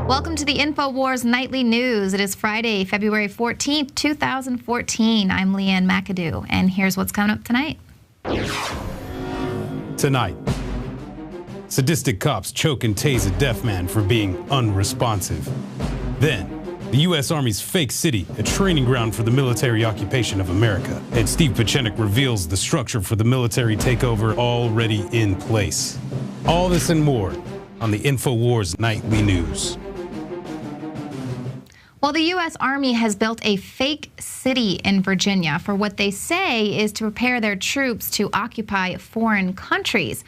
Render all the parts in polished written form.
Welcome to the Infowars Nightly News. It is Friday, February 14th, 2014. I'm Leanne McAdoo, and here's what's coming up tonight. Tonight, sadistic cops choke and tase a deaf man for being unresponsive. Then, the U.S. Army's fake city, a training ground for the military occupation of America. And Steve Pieczenik reveals the structure for the military takeover already in place. All this and more on the Infowars Nightly News. Well, the U.S. Army has built a fake city in Virginia for what they say is to prepare their troops to occupy foreign countries.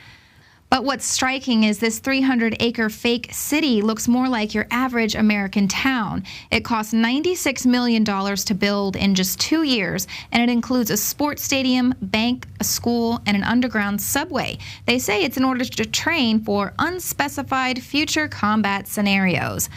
But what's striking is this 300-acre fake city looks more like your average American town. It cost $96 million to build in just 2 years, and it includes a sports stadium, bank, a school, and an underground subway. They say it's in order to train for unspecified future combat scenarios.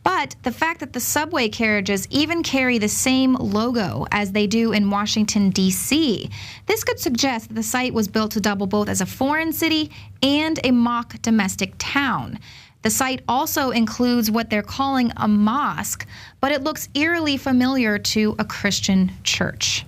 But the fact that the subway carriages even carry the same logo as they do in Washington, D.C., this could suggest that the site was built to double both as a foreign city and a mock domestic town. The site also includes what they're calling a mosque, but it looks eerily familiar to a Christian church.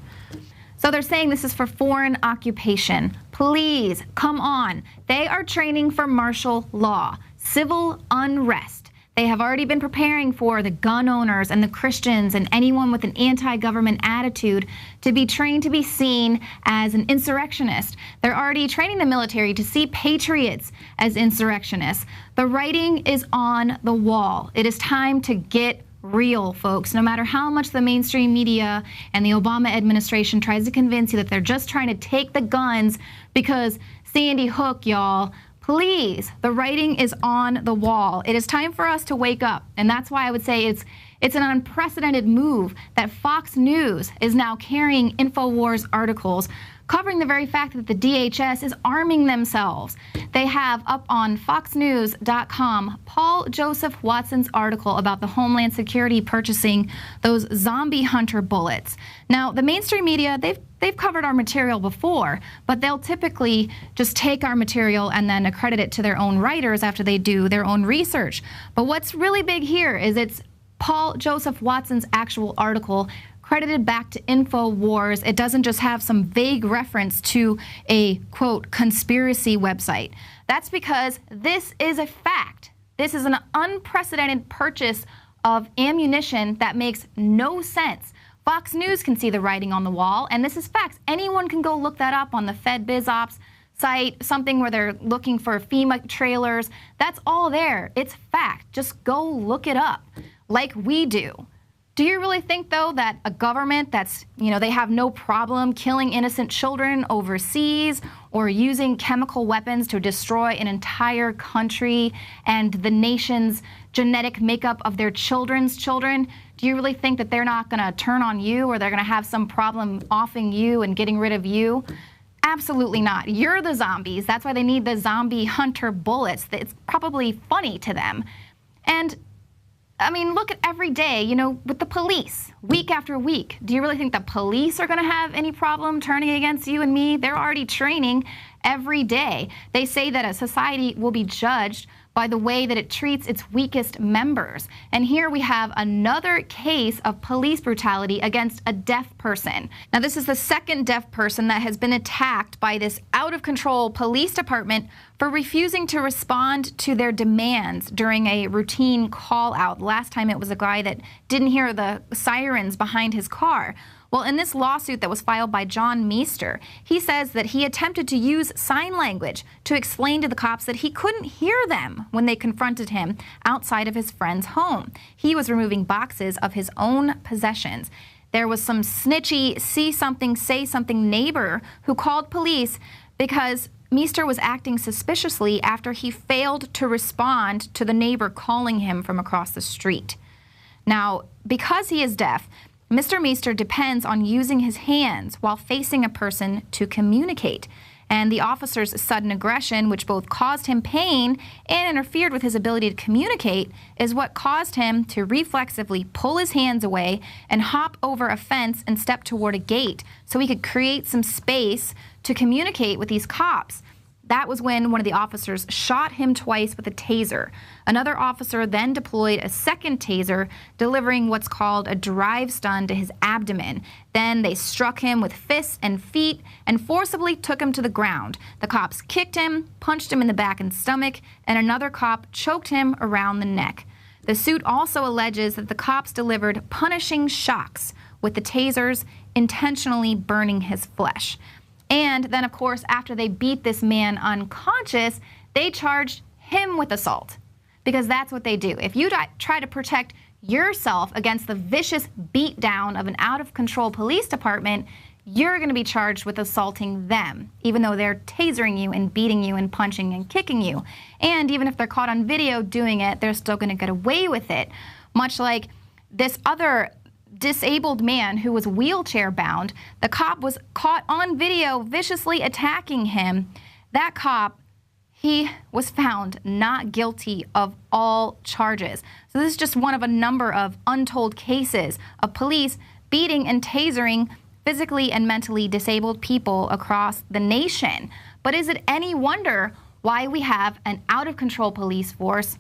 So they're saying this is for foreign occupation. Please, come on. They are training for martial law, civil unrest. They have already been preparing for the gun owners and the Christians and anyone with an anti-government attitude to be trained to be seen as an insurrectionist. They're already training the military to see patriots as insurrectionists. The writing is on the wall. It is time to get real, folks. No matter how much the mainstream media and the Obama administration tries to convince you that they're just trying to take the guns because Sandy Hook, y'all. Please, the writing is on the wall. It is time for us to wake up. And that's why I would say it's an unprecedented move that Fox News is now carrying Infowars articles covering the very fact that the DHS is arming themselves. They have up on foxnews.com Paul Joseph Watson's article about the Homeland Security purchasing those zombie hunter bullets. Now, the mainstream media, they've covered our material before, but they'll typically just take our material and then accredit it to their own writers after they do their own research. But what's really big here is it's Paul Joseph Watson's actual article credited back to Infowars. It doesn't just have some vague reference to a, quote, conspiracy website. That's because this is a fact. This is an unprecedented purchase of ammunition that makes no sense. Fox News can see the writing on the wall, and this is facts. Anyone can go look that up on the Fed BizOps site, something where they're looking for FEMA trailers. That's all there. It's fact. Just go look it up like we do. Do you really think, though, that a government that's, they have no problem killing innocent children overseas or using chemical weapons to destroy an entire country and the nation's genetic makeup of their children's children, do you really think that they're not going to turn on you or they're going to have some problem offing you and getting rid of you? Absolutely not. You're the zombies. That's why they need the zombie hunter bullets. It's probably funny to them. And I mean, look at every day, with the police, week after week. Do you really think the police are going to have any problem turning against you and me? They're already training every day. They say that a society will be judged by the way that it treats its weakest members. And here we have another case of police brutality against a deaf person. Now, this is the second deaf person that has been attacked by this out-of-control police department for refusing to respond to their demands during a routine call-out. Last time it was a guy that didn't hear the sirens behind his car. Well, in this lawsuit that was filed by John Meester, he says that he attempted to use sign language to explain to the cops that he couldn't hear them when they confronted him outside of his friend's home. He was removing boxes of his own possessions. There was some snitchy, see something, say something neighbor who called police because Meester was acting suspiciously after he failed to respond to the neighbor calling him from across the street. Now, because he is deaf, Mr. Meester depends on using his hands while facing a person to communicate. And the officer's sudden aggression, which both caused him pain and interfered with his ability to communicate, is what caused him to reflexively pull his hands away and hop over a fence and step toward a gate so he could create some space to communicate with these cops. That was when one of the officers shot him twice with a taser. Another officer then deployed a second taser, delivering what's called a drive stun to his abdomen. Then they struck him with fists and feet and forcibly took him to the ground. The cops kicked him, punched him in the back and stomach, and another cop choked him around the neck. The suit also alleges that the cops delivered punishing shocks with the tasers, intentionally burning his flesh. And then, of course, after they beat this man unconscious, they charged him with assault, because that's what they do. If you try to protect yourself against the vicious beatdown of an out-of-control police department, you're going to be charged with assaulting them, even though they're tasering you and beating you and punching and kicking you. And even if they're caught on video doing it, they're still going to get away with it. Much like this other disabled man who was wheelchair bound, the cop was caught on video viciously attacking him. That cop, he was found not guilty of all charges. So this is just one of a number of untold cases of police beating and tasering physically and mentally disabled people across the nation. But is it any wonder why we have an out-of-control police force?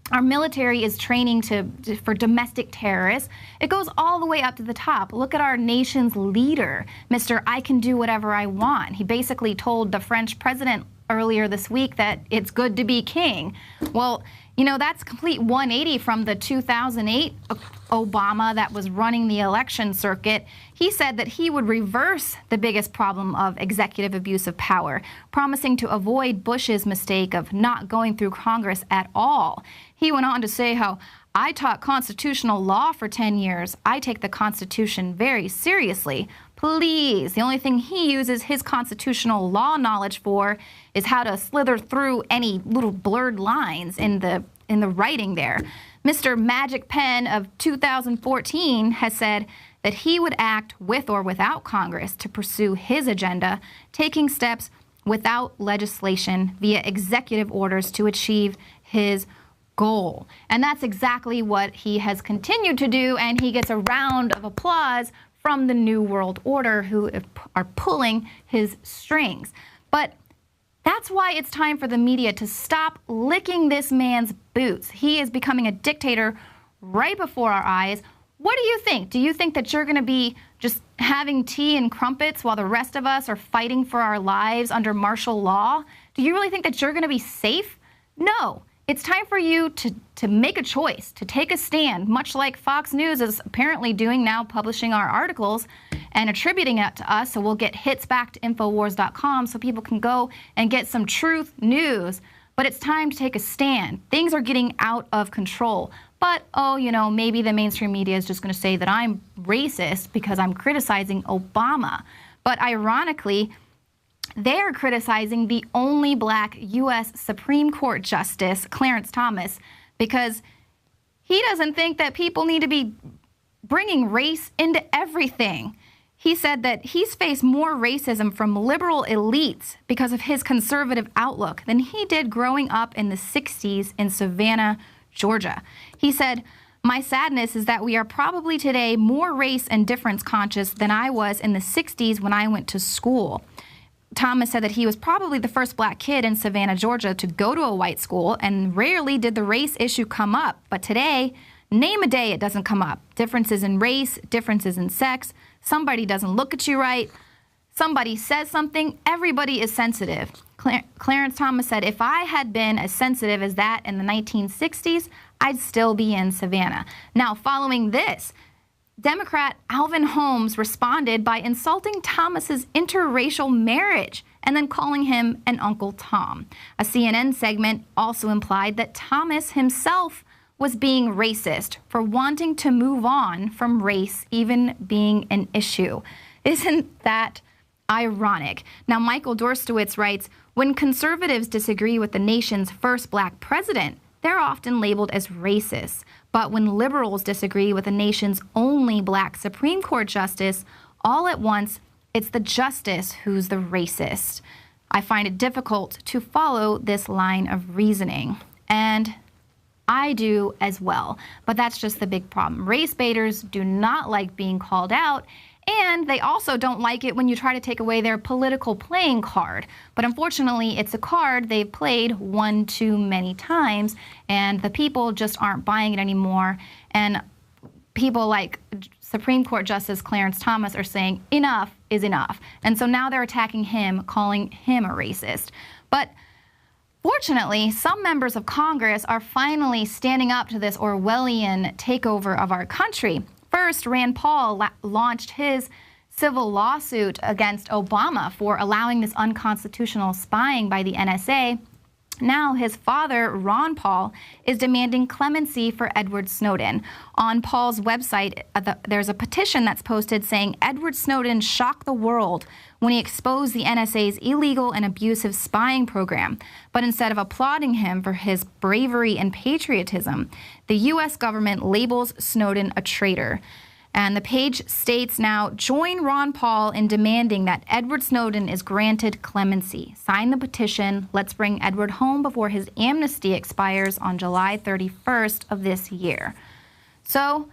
Our military is training for domestic terrorists. It goes all the way up to the top. Look at our nation's leader, Mr. I can do whatever I want. He basically told the French president earlier this week that it's good to be king. Well, you know, that's complete 180 from the 2008 Obama that was running the election circuit. He said that he would reverse the biggest problem of executive abuse of power, promising to avoid Bush's mistake of not going through Congress at all. He went on to say how, I taught constitutional law for 10 years. I take the Constitution very seriously. Please, the only thing he uses his constitutional law knowledge for is how to slither through any little blurred lines in the writing there. Mr. Magic Pen of 2014 has said that he would act with or without Congress to pursue his agenda, taking steps without legislation via executive orders to achieve his goal. And that's exactly what he has continued to do, and he gets a round of applause from the New World Order, who are pulling his strings. But that's why it's time for the media to stop licking this man's boots. He is becoming a dictator right before our eyes. What do you think? Do you think that you're going to be just having tea and crumpets while the rest of us are fighting for our lives under martial law? Do you really think that you're going to be safe? No. It's time for you to make a choice, to take a stand, much like Fox News is apparently doing now, publishing our articles and attributing it to us, so we'll get hits back to Infowars.com so people can go and get some truth news. But it's time to take a stand. Things are getting out of control. But, oh, you know, maybe the mainstream media is just going to say that I'm racist because I'm criticizing Obama. But ironically, they're criticizing the only black U.S. Supreme Court Justice, Clarence Thomas, because he doesn't think that people need to be bringing race into everything. He said that he's faced more racism from liberal elites because of his conservative outlook than he did growing up in the 60s in Savannah, Georgia. He said, "My sadness is that we are probably today more race and difference conscious than I was in the 60s when I went to school." Thomas said that he was probably the first black kid in Savannah, Georgia to go to a white school, and rarely did the race issue come up. But today, name a day it doesn't come up. Differences in race, differences in sex, somebody doesn't look at you right, somebody says something, everybody is sensitive. Clarence Thomas said, "If I had been as sensitive as that in the 1960s, I'd still be in Savannah." Now, following this, Democrat Alvin Holmes responded by insulting Thomas's interracial marriage and then calling him an Uncle Tom. A CNN segment also implied that Thomas himself was being racist for wanting to move on from race even being an issue. Isn't that ironic? Now, Michael Dorstowitz writes, "When conservatives disagree with the nation's first black president, they're often labeled as racist. But when liberals disagree with the nation's only black Supreme Court justice, all at once, it's the justice who's the racist." I find it difficult to follow this line of reasoning. And I do as well. But that's just the big problem. Race baiters do not like being called out. And they also don't like it when you try to take away their political playing card. But unfortunately, it's a card they've played one too many times, and the people just aren't buying it anymore. And people like Supreme Court Justice Clarence Thomas are saying enough is enough. And so now they're attacking him, calling him a racist. But fortunately, some members of Congress are finally standing up to this Orwellian takeover of our country. First, Rand Paul launched his civil lawsuit against Obama for allowing this unconstitutional spying by the NSA. Now his father, Ron Paul, is demanding clemency for Edward Snowden. On Paul's website, there's a petition that's posted saying Edward Snowden shocked the world when he exposed the NSA's illegal and abusive spying program. But instead of applauding him for his bravery and patriotism, the U.S. government labels Snowden a traitor. And the page states now, join Ron Paul in demanding that Edward Snowden is granted clemency. Sign the petition. Let's bring Edward home before his amnesty expires on July 31st of this year. So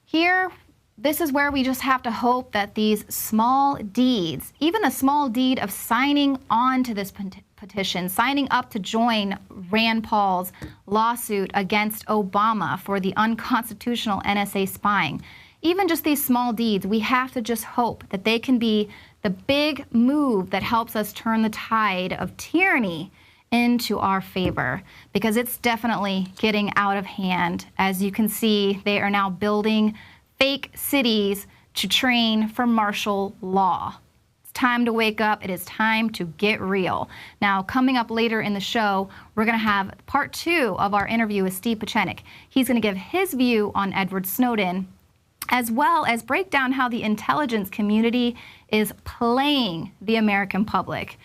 here, this is where we just have to hope that these small deeds, even a small deed of signing on to this petition, signing up to join Rand Paul's lawsuit against Obama for the unconstitutional NSA spying, even just these small deeds, we have to just hope that they can be the big move that helps us turn the tide of tyranny into our favor, because it's definitely getting out of hand. As you can see, they are now building fake cities to train for martial law. It's time to wake up. It is time to get real. Now, coming up later in the show, we're going to have part 2 of our interview with Steve Pieczenik. He's going to give his view on Edward Snowden, as well as break down how the intelligence community is playing the American public.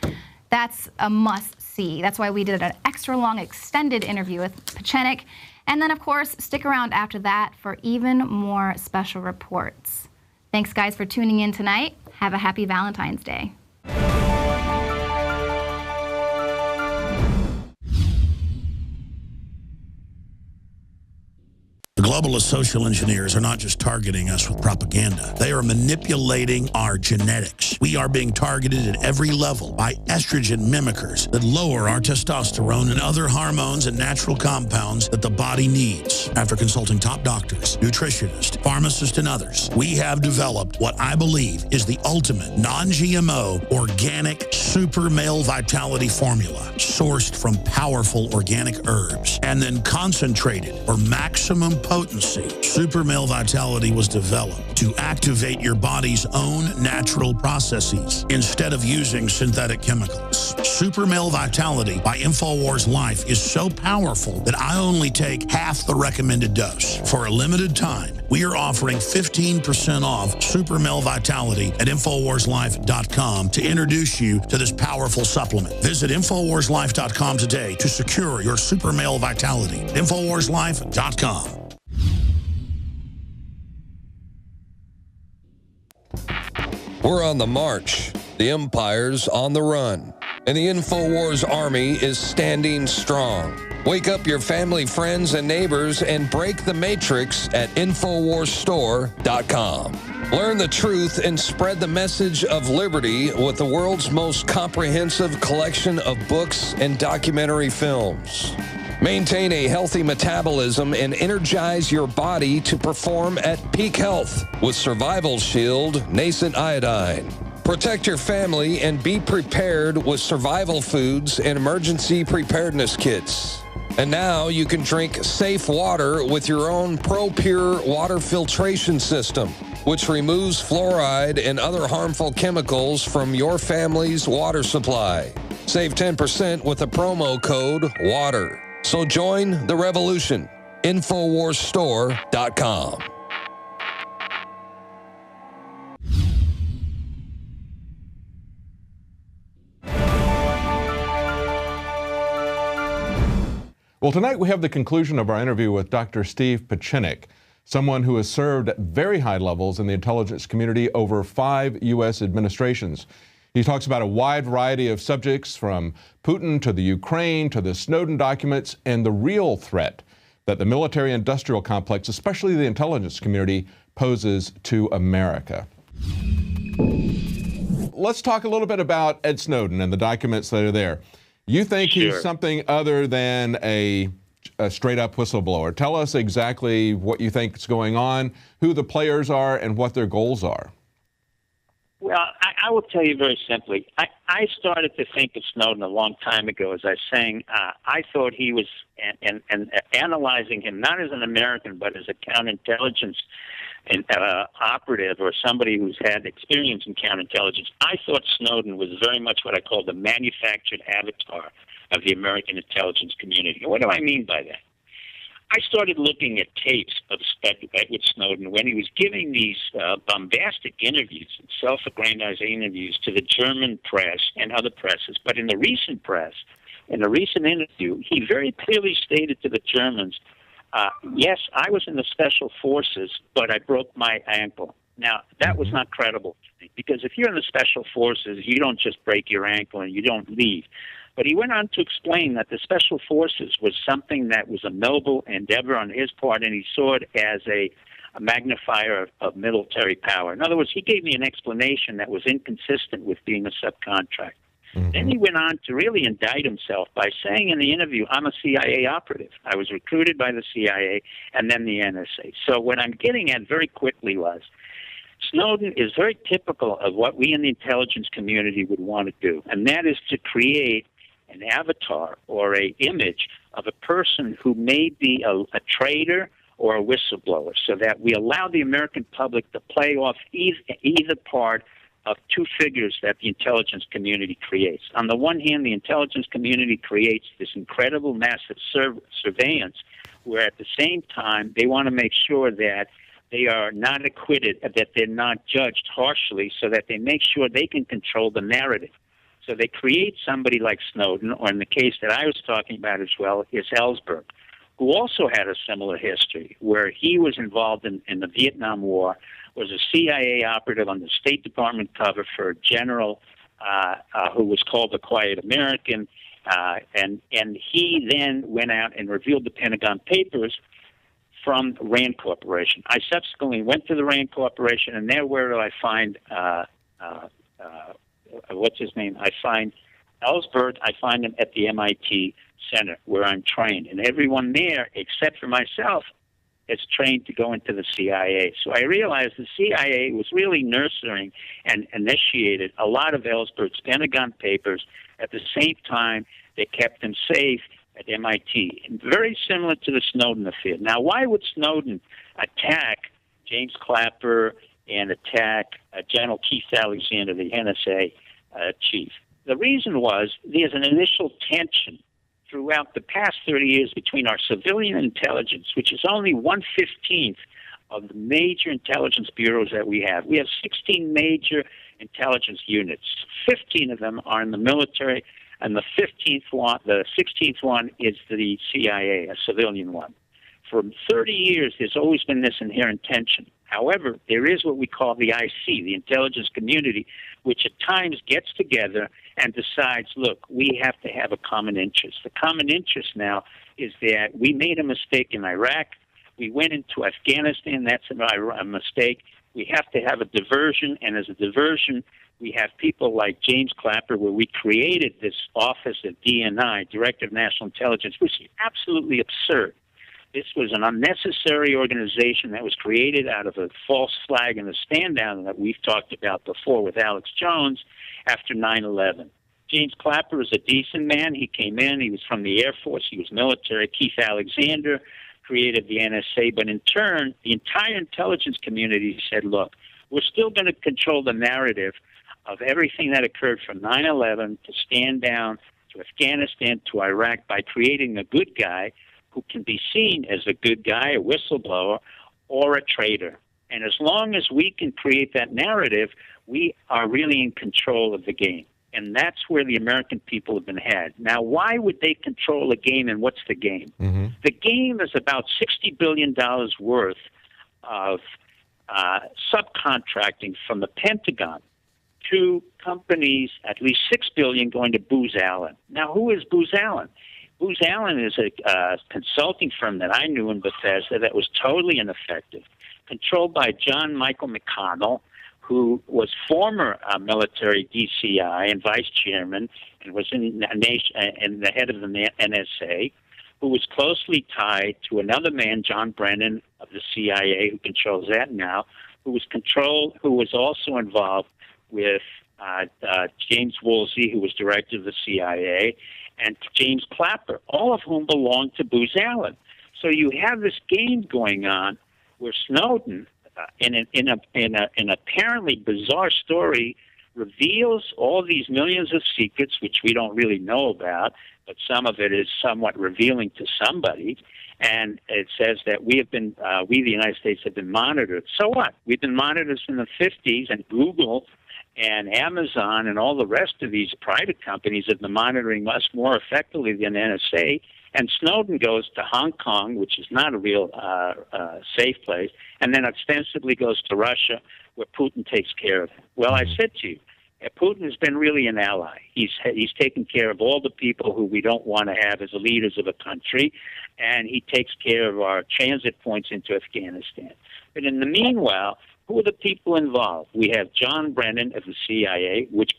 That's a must-see. That's why we did an extra long extended interview with Pieczenik. And then, of course, stick around after that for even more special reports. Thanks, guys, for tuning in tonight. Have a happy Valentine's Day. The globalist social engineers are not just targeting us with propaganda. They are manipulating our genetics. We are being targeted at every level by estrogen mimickers that lower our testosterone and other hormones and natural compounds that the body needs. After consulting top doctors, nutritionists, pharmacists, and others, we have developed what I believe is the ultimate non-GMO organic super male vitality formula sourced from powerful organic herbs and then concentrated for maximum potency. Super male vitality was developed to activate your body's own natural processes instead of using synthetic chemicals. Super male vitality by Infowars Life is so powerful that I only take half the recommended dose. For a limited time, we are offering 15% off Super Male Vitality at InfoWarsLife.com to introduce you to this powerful supplement. Visit InfoWarsLife.com today to secure your Super Male Vitality. InfoWarsLife.com. We're on the march. The empire's on the run. And the Infowars army is standing strong. Wake up your family, friends, and neighbors and break the matrix at InfoWarsStore.com. Learn the truth and spread the message of liberty with the world's most comprehensive collection of books and documentary films. Maintain a healthy metabolism and energize your body to perform at peak health with Survival Shield Nascent Iodine. Protect your family and be prepared with survival foods and emergency preparedness kits. And now you can drink safe water with your own ProPure water filtration system, which removes fluoride and other harmful chemicals from your family's water supply. Save 10% with the promo code WATER. So join the revolution. InfoWarsStore.com. Well, tonight we have the conclusion of our interview with Dr. Steve Pieczenik, someone who has served at very high levels in the intelligence community over 5 U.S. administrations. He talks about a wide variety of subjects, from Putin to the Ukraine to the Snowden documents and the real threat that the military-industrial complex, especially the intelligence community, poses to America. let's talk a little bit about Ed Snowden and the documents that are there. You think he's something other than a straight-up whistleblower. Tell us exactly what you think is going on, who the players are, and what their goals are. Well, I will tell you very simply. I started to think of Snowden a long time ago. As I was saying, I thought he was, and analyzing him not as an American, but as a counterintelligence operative or somebody who's had experience in counterintelligence. I thought Snowden was very much what I call the manufactured avatar of the American intelligence community. What do I mean by that? I started looking at tapes of Edward Snowden when he was giving these bombastic interviews, self-aggrandizing interviews to the German press and other presses. But in the recent press, in a recent interview, he very clearly stated to the Germans, yes, I was in the special forces, but I broke my ankle. Now, that was not credible to me, because if you're in the special forces, you don't just break your ankle and you don't leave. But he went on to explain that the Special Forces was something that was a noble endeavor on his part, and he saw it as a magnifier of military power. In other words, he gave me an explanation that was inconsistent with being a subcontractor. Then he went on to really indict himself by saying in the interview, I'm a CIA operative. I was recruited by the CIA and then the NSA. So what I'm getting at very quickly was, Snowden is very typical of what we in the intelligence community would want to do, and that is to create an avatar or an image of a person who may be a traitor or a whistleblower, so that we allow the American public to play off either part of two figures that the intelligence community creates. On the one hand, the intelligence community creates this incredible massive surveillance, where at the same time they want to make sure that they are not acquitted, that they're not judged harshly, so that they make sure they can control the narrative. So they create somebody like Snowden, or in the case that I was talking about as well, is Ellsberg, who also had a similar history, where he was involved in the Vietnam War, was a CIA operative on the State Department cover for a general who was called the Quiet American, and he then went out and revealed the Pentagon Papers from Rand Corporation. I subsequently went to the Rand Corporation, and there where do I find what's his name? I find Ellsberg. I find him at the MIT Center where I'm trained, and everyone there except for myself is trained to go into the CIA. So I realized the CIA was really nurturing and initiated a lot of Ellsberg's Pentagon Papers. At the same time, they kept him safe at MIT. And very similar to the Snowden affair. Now, why would Snowden attack James Clapper and attack General Keith Alexander, the NSA chief? The reason was there's an initial tension throughout the past 30 years between our civilian intelligence, which is only 1/15 of the major intelligence bureaus that we have. We have 16 major intelligence units. 15 of them are in the military, and the 16th one is the CIA, a civilian one. For 30 years, there's always been this inherent tension. However, there is what we call the IC, the intelligence community, which at times gets together and decides, look, we have to have a common interest. The common interest now is that we made a mistake in Iraq. We went into Afghanistan. That's a mistake. We have to have a diversion, and as a diversion, we have people like James Clapper, where we created this office of DNI, Director of National Intelligence, which is absolutely absurd. This was an unnecessary organization that was created out of a false flag and a stand-down that we've talked about before with Alex Jones after 9/11. James Clapper is a decent man. He came in. He was from the Air Force. He was military. Keith Alexander created the NSA. But in turn, the entire intelligence community said, look, we're still going to control the narrative of everything that occurred from 9/11 to stand down to Afghanistan to Iraq by creating a good guy who can be seen as a good guy, a whistleblower, or a traitor. And as long as we can create that narrative, we are really in control of the game. And that's where the American people have been had. Now, why would they control the game, and what's the game? The game is about $60 billion worth of subcontracting from the Pentagon to companies, at least $6 billion going to Booz Allen. Now, who is Booz Allen? Booz Allen is a consulting firm that I knew in Bethesda that was totally ineffective, controlled by John Michael McConnell, who was former military DCI and vice chairman and was in the head of the NSA, who was closely tied to another man, John Brennan of the CIA, who controls that now, who was also involved with James Woolsey, who was director of the CIA, and James Clapper, all of whom belonged to Booz Allen. So you have this game going on where Snowden, in an apparently bizarre story, reveals all these millions of secrets, which we don't really know about, but some of it is somewhat revealing to somebody. And it says that we, the United States, have been monitored. So what? We've been monitored since the 50s, and Google and Amazon and all the rest of these private companies have been monitoring us more effectively than NSA. And Snowden goes to Hong Kong, which is not a real safe place, and then ostensibly goes to Russia, where Putin takes care of him. Well, I said to you, Putin has been really an ally. He's taken care of all the people who we don't want to have as leaders of a country, and he takes care of our transit points into Afghanistan. But in the meanwhile, who are the people involved? We have John Brennan of the CIA, which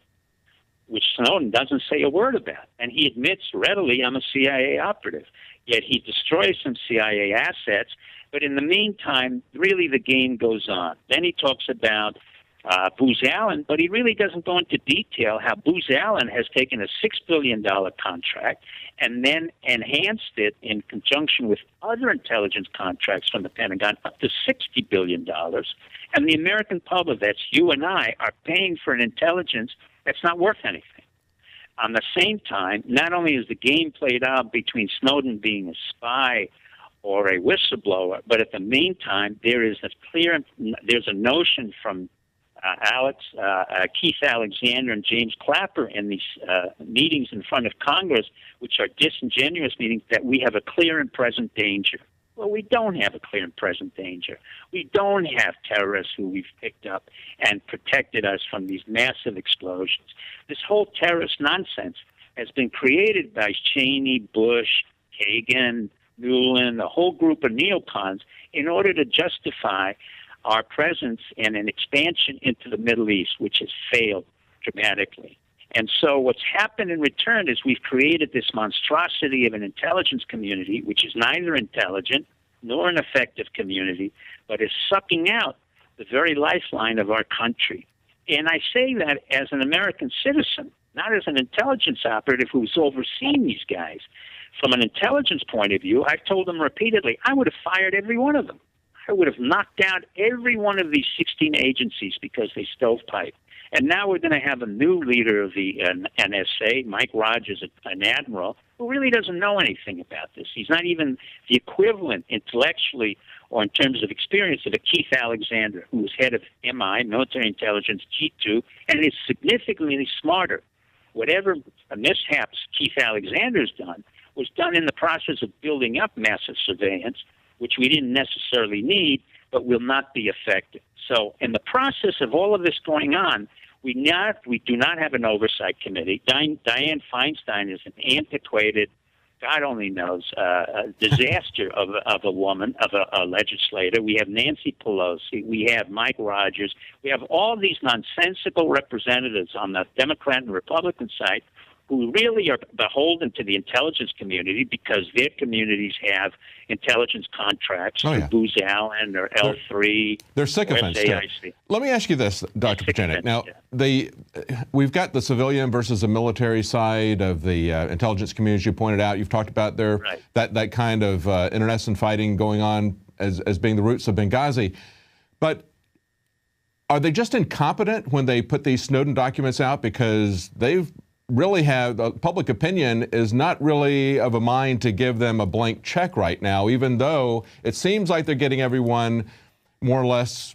Snowden doesn't say a word about. And he admits readily, I'm a CIA operative. Yet he destroys some CIA assets. But in the meantime, really the game goes on. Then he talks about Booz Allen, but he really doesn't go into detail how Booz Allen has taken a $6 billion contract and then enhanced it in conjunction with other intelligence contracts from the Pentagon up to $60 billion. And the American public, that's you and I, are paying for an intelligence that's not worth anything. On the same time, not only is the game played out between Snowden being a spy or a whistleblower, but at the meantime, there's a notion from Keith Alexander and James Clapper in these meetings in front of Congress, which are disingenuous meetings, that we have a clear and present danger. Well, we don't have a clear and present danger. We don't have terrorists who we've picked up and protected us from these massive explosions. This whole terrorist nonsense has been created by Cheney, Bush, Kagan, Nuland, a whole group of neocons in order to justify our presence and an expansion into the Middle East, which has failed dramatically. And so what's happened in return is we've created this monstrosity of an intelligence community, which is neither intelligent nor an effective community, but is sucking out the very lifeline of our country. And I say that as an American citizen, not as an intelligence operative who's overseeing these guys. From an intelligence point of view, I've told them repeatedly, I would have fired every one of them. I would have knocked out every one of these 16 agencies because they stovepipe. And now we're going to have a new leader of the NSA, Mike Rogers, an admiral, who really doesn't know anything about this. He's not even the equivalent intellectually or in terms of experience of a Keith Alexander, who was head of MI, Military Intelligence, G2, and is significantly smarter. Whatever mishaps Keith Alexander's done was done in the process of building up massive surveillance, which we didn't necessarily need, but will not be effective. So in the process of all of this going on, we do not have an oversight committee. Dianne Feinstein is an antiquated, God only knows, disaster of a woman, of a legislator. We have Nancy Pelosi. We have Mike Rogers. We have all these nonsensical representatives on the Democrat and Republican side who really are beholden to the intelligence community because their communities have intelligence contracts through Booz Allen or L3. They're sycophants. Let me ask you this, Dr. Pieczenik. Now, we've got the civilian versus the military side of the intelligence community, as you pointed out. You've talked about that kind of internecine fighting going on as being the roots of Benghazi. But are they just incompetent when they put these Snowden documents out because they've really have, public opinion is not really of a mind to give them a blank check right now, even though it seems like they're getting everyone more or less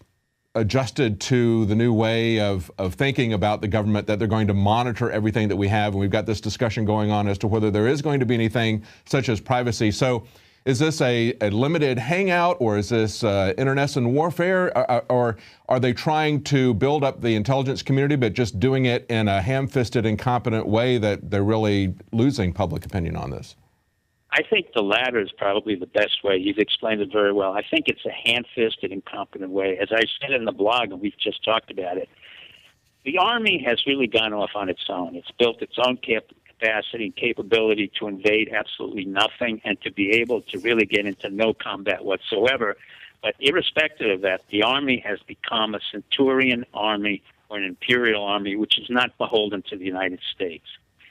adjusted to the new way of thinking about the government, that they're going to monitor everything that we have. And we've got this discussion going on as to whether there is going to be anything such as privacy. So is this a limited hangout, or is this internecine warfare, or are they trying to build up the intelligence community but just doing it in a ham-fisted, incompetent way that they're really losing public opinion on this? I think the latter is probably the best way. You've explained it very well. I think it's a hand-fisted, incompetent way. As I said in the blog, and we've just talked about it, the Army has really gone off on its own. It's built its own capacity and capability to invade absolutely nothing and to be able to really get into no combat whatsoever. But irrespective of that, the Army has become a centurion army or an imperial army, which is not beholden to the United States.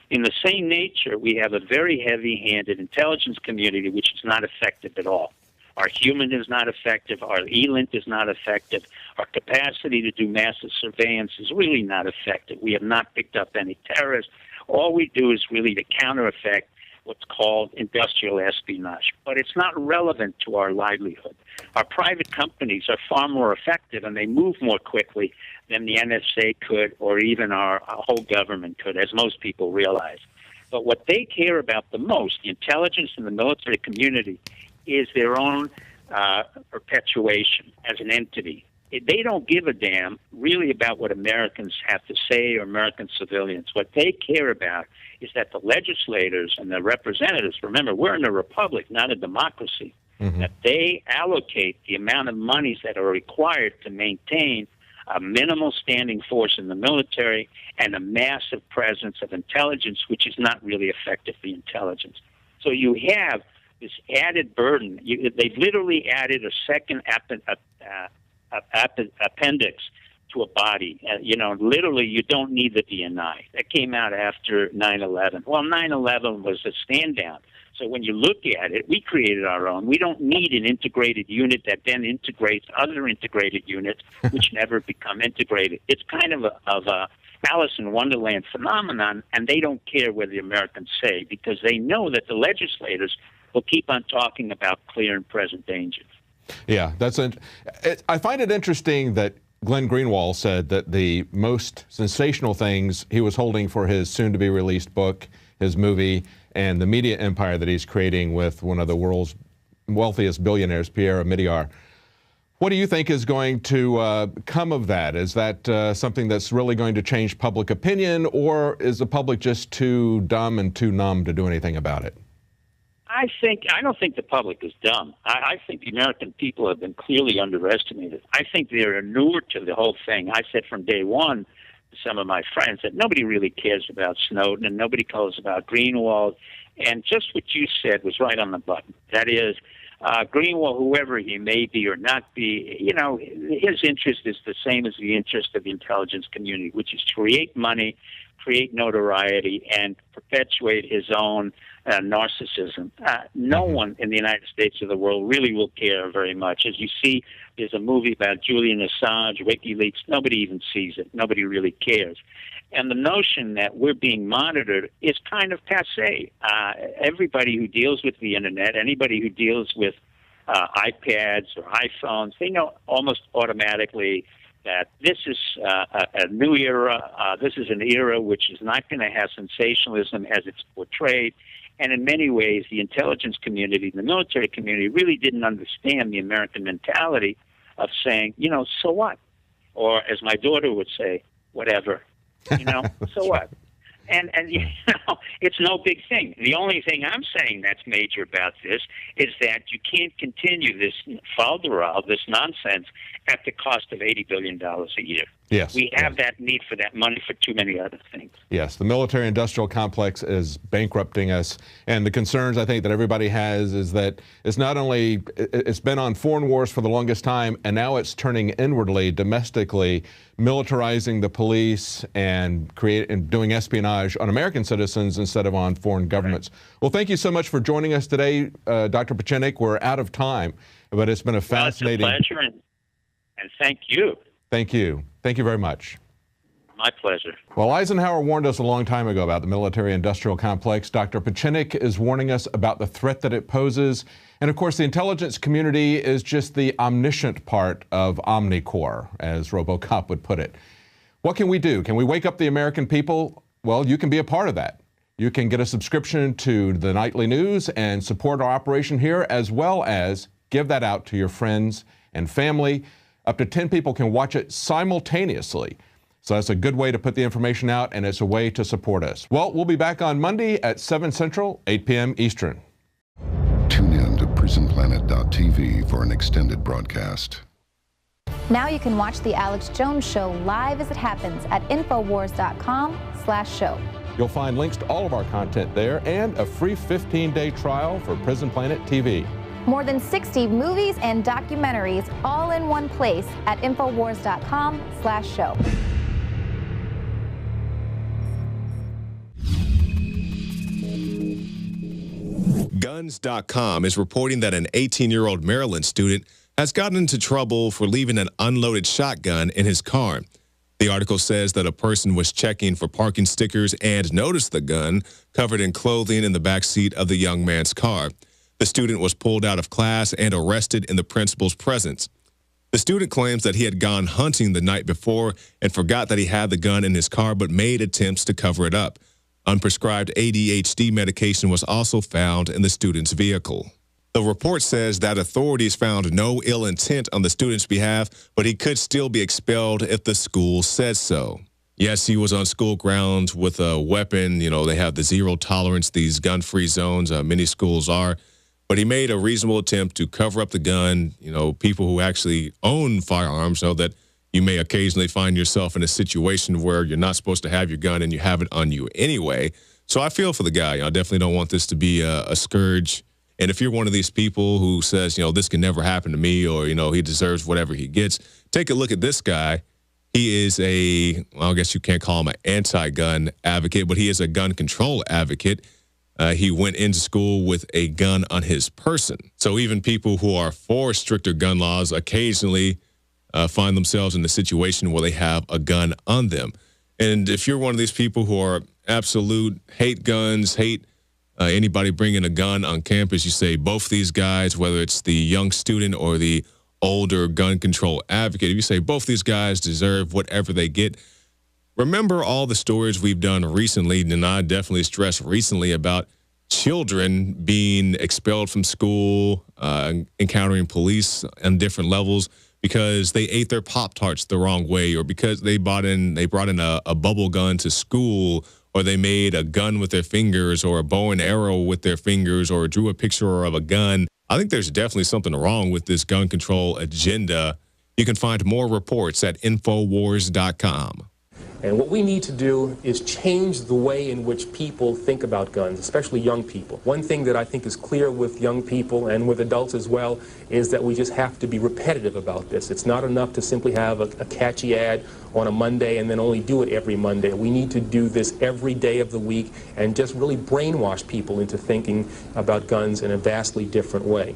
In the same nature, we have a very heavy-handed intelligence community which is not effective at all. Our human is not effective. Our ELINT is not effective. Our capacity to do massive surveillance is really not effective. We have not picked up any terrorists. All we do is really to counter-effect what's called industrial espionage. But it's not relevant to our livelihood. Our private companies are far more effective, and they move more quickly than the NSA could or even our whole government could, as most people realize. But what they care about the most, the intelligence and the military community, is their own perpetuation as an entity. They don't give a damn really about what Americans have to say or American civilians. What they care about is that the legislators and the representatives, remember, we're in a republic, not a democracy, that they allocate the amount of monies that are required to maintain a minimal standing force in the military and a massive presence of intelligence, which is not really effectively intelligence. So you have this added burden. They've literally added a second appendix to a body. Literally, you don't need the DNI. That came out after 9/11. Well, 9/11 was a stand-down. So when you look at it, we created our own. We don't need an integrated unit that then integrates other integrated units, which never become integrated. It's kind of a Alice in Wonderland phenomenon, and they don't care what the Americans say because they know that the legislators will keep on talking about clear and present dangers. Yeah, I find it interesting that Glenn Greenwald said that the most sensational things he was holding for his soon-to-be-released book, his movie, and the media empire that he's creating with one of the world's wealthiest billionaires, Pierre Omidyar. What do you think is going to come of that? Is that something that's really going to change public opinion, or is the public just too dumb and too numb to do anything about it? I don't think the public is dumb. I think the American people have been clearly underestimated. I think they're inured to the whole thing. I said from day one to some of my friends that nobody really cares about Snowden and nobody cares about Greenwald. And just what you said was right on the button. That is, Greenwald, whoever he may be or not be, his interest is the same as the interest of the intelligence community, which is to create money, create notoriety, and perpetuate his own narcissism. No one in the United States or the world really will care very much. As you see, there's a movie about Julian Assange, WikiLeaks. Nobody even sees it. Nobody really cares. And the notion that we're being monitored is kind of passé. Everybody who deals with the Internet, anybody who deals with iPads or iPhones, they know almost automatically that this is a new era. This is an era which is not going to have sensationalism as it's portrayed. And in many ways, the intelligence community, the military community really didn't understand the American mentality of saying, so what? Or as my daughter would say, whatever, so what? And it's no big thing. The only thing I'm saying that's major about this is that you can't continue this falderall, this nonsense, at the cost of $80 billion a year. Yes. We have that need for that money for too many other things. Yes, the military-industrial complex is bankrupting us, and the concerns I think that everybody has is that it's not only, it's been on foreign wars for the longest time, and now it's turning inwardly, domestically, militarizing the police and doing espionage on American citizens instead of on foreign governments. Right. Well, thank you so much for joining us today, Dr. Pieczenik. We're out of time, but it's been a fascinating... Well, it's a pleasure, and thank you. Thank you. Thank you very much. My pleasure. Well, Eisenhower warned us a long time ago about the military-industrial complex. Dr. Pieczenik is warning us about the threat that it poses. And of course, the intelligence community is just the omniscient part of Omnicorps, as RoboCop would put it. What can we do? Can we wake up the American people? Well, you can be a part of that. You can get a subscription to the nightly news and support our operation here, as well as give that out to your friends and family. Up to 10 people can watch it simultaneously. So that's a good way to put the information out, and it's a way to support us. Well, we'll be back on Monday at 7 Central, 8 p.m. Eastern. PrisonPlanet.tv for an extended broadcast. Now you can watch The Alex Jones Show live as it happens at Infowars.com/show. You'll find links to all of our content there and a free 15-day trial for Prison Planet TV. More than 60 movies and documentaries all in one place at Infowars.com/show. Guns.com is reporting that an 18-year-old Maryland student has gotten into trouble for leaving an unloaded shotgun in his car. The article says that a person was checking for parking stickers and noticed the gun covered in clothing in the back seat of the young man's car. The student was pulled out of class and arrested in the principal's presence. The student claims that he had gone hunting the night before and forgot that he had the gun in his car but made attempts to cover it up. Unprescribed ADHD medication was also found in the student's vehicle. The report says that authorities found no ill intent on the student's behalf, but he could still be expelled if the school says so. Yes, he was on school grounds with a weapon. You know, they have the zero tolerance, these gun-free zones, many schools are. But he made a reasonable attempt to cover up the gun. You know, people who actually own firearms know that you may occasionally find yourself in a situation where you're not supposed to have your gun and you have it on you anyway. So I feel for the guy. I definitely don't want this to be a scourge. And if you're one of these people who says, you know, this can never happen to me, or, you know, he deserves whatever he gets, take a look at this guy. He is well, I guess you can't call him an anti-gun advocate, but he is a gun control advocate. He went into school with a gun on his person. So even people who are for stricter gun laws occasionally find themselves in a situation where they have a gun on them. And if you're one of these people who are absolute hate guns, hate anybody bringing a gun on campus, you say both these guys, whether it's the young student or the older gun control advocate, if you say both these guys deserve whatever they get, remember all the stories we've done recently, and I definitely stress recently, about children being expelled from school, encountering police on different levels because they ate their Pop-Tarts the wrong way, or because they brought in a bubble gun to school, or they made a gun with their fingers, or a bow and arrow with their fingers, or drew a picture of a gun. I think there's definitely something wrong with this gun control agenda. You can find more reports at Infowars.com. And what we need to do is change the way in which people think about guns, especially young people. One thing that I think is clear with young people and with adults as well is that we just have to be repetitive about this. It's not enough to simply have a catchy ad on a Monday and then only do it every Monday. We need to do this every day of the week and just really brainwash people into thinking about guns in a vastly different way.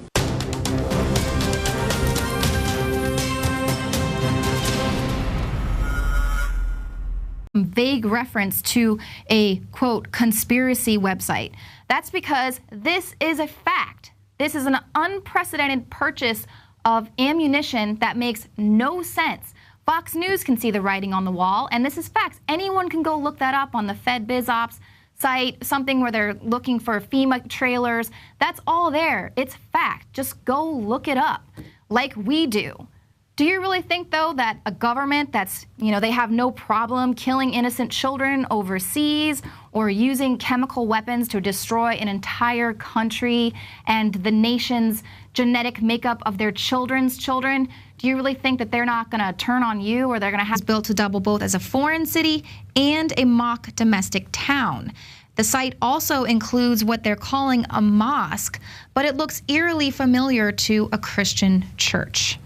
Vague reference to a, quote, conspiracy website. That's because this is a fact. This is an unprecedented purchase of ammunition that makes no sense. Fox News can see the writing on the wall, and this is facts. Anyone can go look that up on the Fed BizOps site, something where they're looking for FEMA trailers. That's all there. It's fact. Just go look it up like we do. Do you really think, though, that a government that's, they have no problem killing innocent children overseas or using chemical weapons to destroy an entire country and the nation's genetic makeup of their children's children, do you really think that they're not going to turn on you, or they're going to have built to double both as a foreign city and a mock domestic town? The site also includes what they're calling a mosque, but it looks eerily familiar to a Christian church.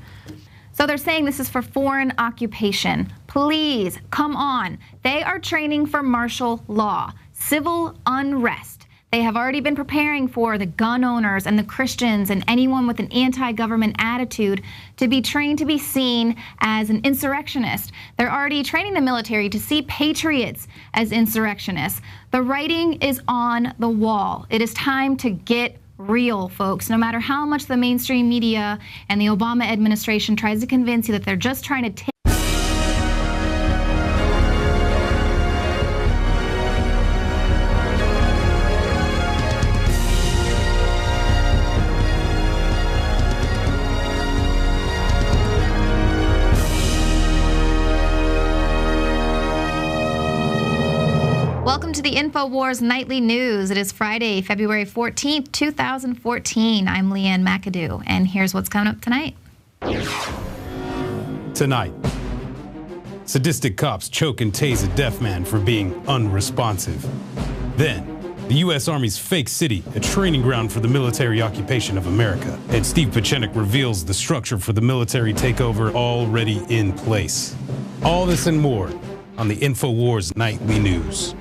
So they're saying this is for foreign occupation. Please, come on. They are training for martial law, civil unrest. They have already been preparing for the gun owners and the Christians and anyone with an anti-government attitude to be trained to be seen as an insurrectionist. They're already training the military to see patriots as insurrectionists. The writing is on the wall. It is time to get real, folks. No matter how much the mainstream media and the Obama administration tries to convince you that they're just trying to take Welcome to the Infowars Nightly News. It is Friday, February 14th, 2014. I'm Leanne McAdoo, and here's what's coming up tonight. Tonight, sadistic cops choke and tase a deaf man for being unresponsive. Then, the U.S. Army's fake city, a training ground for the military occupation of America. And Steve Pieczenik reveals the structure for the military takeover already in place. All this and more on the Infowars Nightly News.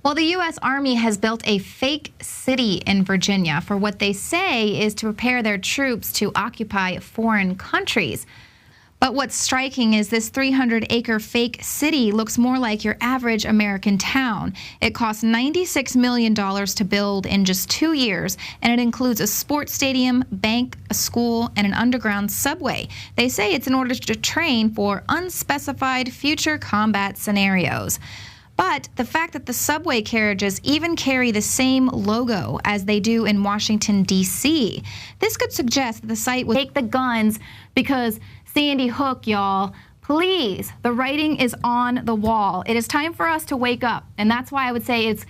Well, the U.S. Army has built a fake city in Virginia for what they say is to prepare their troops to occupy foreign countries. But what's striking is this 300-acre fake city looks more like your average American town. It cost $96 million to build in just 2 years, and it includes a sports stadium, bank, a school, and an underground subway. They say it's in order to train for unspecified future combat scenarios. But the fact that the subway carriages even carry the same logo as they do in Washington, D.C., this could suggest that the site would take the guns because Sandy Hook, y'all, please, the writing is on the wall. It is time for us to wake up, and that's why I would say it's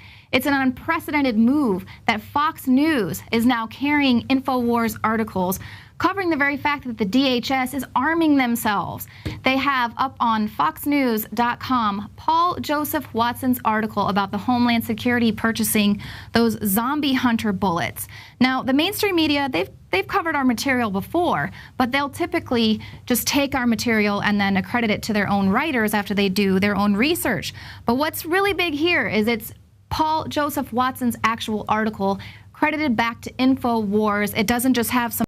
an unprecedented move that Fox News is now carrying Infowars articles covering the very fact that the DHS is arming themselves. They have up on foxnews.com Paul Joseph Watson's article about the Homeland Security purchasing those zombie hunter bullets. Now, the mainstream media, they've covered our material before, but they'll typically just take our material and then accredit it to their own writers after they do their own research. But what's really big here is it's Paul Joseph Watson's actual article credited back to Infowars. It doesn't just have some